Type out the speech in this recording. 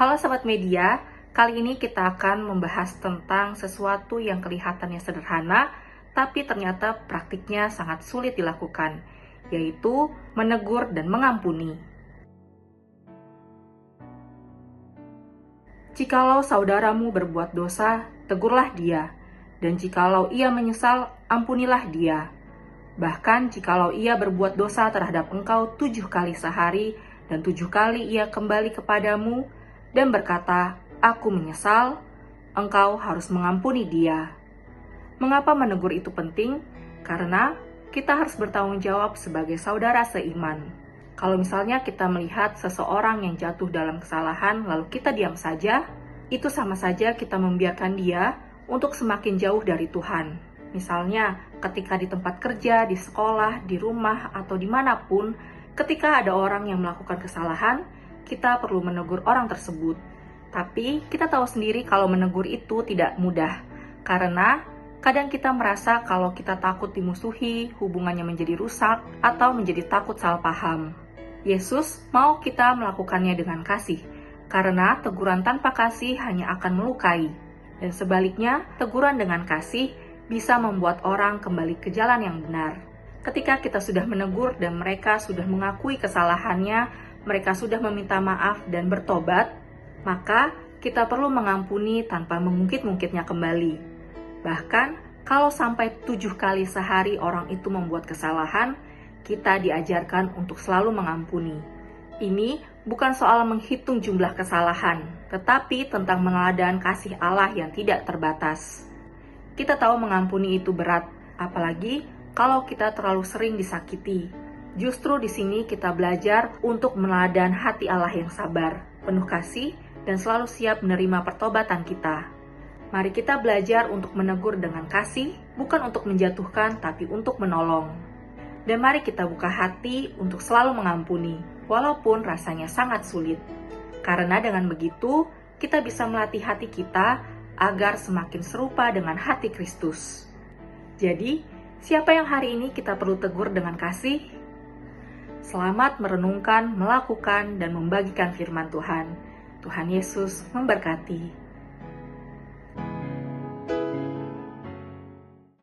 Halo Sobat Media, kali ini kita akan membahas tentang sesuatu yang kelihatannya sederhana, tapi ternyata praktiknya sangat sulit dilakukan, yaitu menegur dan mengampuni. Jikalau saudaramu berbuat dosa, tegurlah dia, dan jikalau ia menyesal, ampunilah dia. Bahkan jikalau ia berbuat dosa terhadap engkau 7 kali sehari, dan 7 kali ia kembali kepadamu, dan berkata, "Aku menyesal," engkau harus mengampuni dia. Mengapa menegur itu penting? Karena kita harus bertanggung jawab sebagai saudara seiman. Kalau misalnya kita melihat seseorang yang jatuh dalam kesalahan lalu kita diam saja, itu sama saja kita membiarkan dia untuk semakin jauh dari Tuhan. Misalnya, ketika di tempat kerja, di sekolah, di rumah, atau dimanapun, ketika ada orang yang melakukan kesalahan, kita perlu menegur orang tersebut. Tapi kita tahu sendiri kalau menegur itu tidak mudah, karena kadang kita merasa kalau kita takut dimusuhi, hubungannya menjadi rusak, atau menjadi takut salah paham. Yesus mau kita melakukannya dengan kasih, karena teguran tanpa kasih hanya akan melukai. Dan sebaliknya, teguran dengan kasih bisa membuat orang kembali ke jalan yang benar. Ketika kita sudah menegur dan mereka sudah mengakui kesalahannya, mereka sudah meminta maaf dan bertobat, maka kita perlu mengampuni tanpa mengungkit-ungkitnya kembali. Bahkan, kalau sampai 7 kali sehari orang itu membuat kesalahan, kita diajarkan untuk selalu mengampuni. Ini bukan soal menghitung jumlah kesalahan, tetapi tentang meneladani kasih Allah yang tidak terbatas. Kita tahu mengampuni itu berat, apalagi kalau kita terlalu sering disakiti. Justru di sini kita belajar untuk meneladani hati Allah yang sabar, penuh kasih, dan selalu siap menerima pertobatan kita. Mari kita belajar untuk menegur dengan kasih, bukan untuk menjatuhkan, tapi untuk menolong. Dan mari kita buka hati untuk selalu mengampuni, walaupun rasanya sangat sulit. Karena dengan begitu, kita bisa melatih hati kita agar semakin serupa dengan hati Kristus. Jadi, siapa yang hari ini kita perlu tegur dengan kasih? Selamat merenungkan, melakukan, dan membagikan firman Tuhan. Tuhan Yesus memberkati.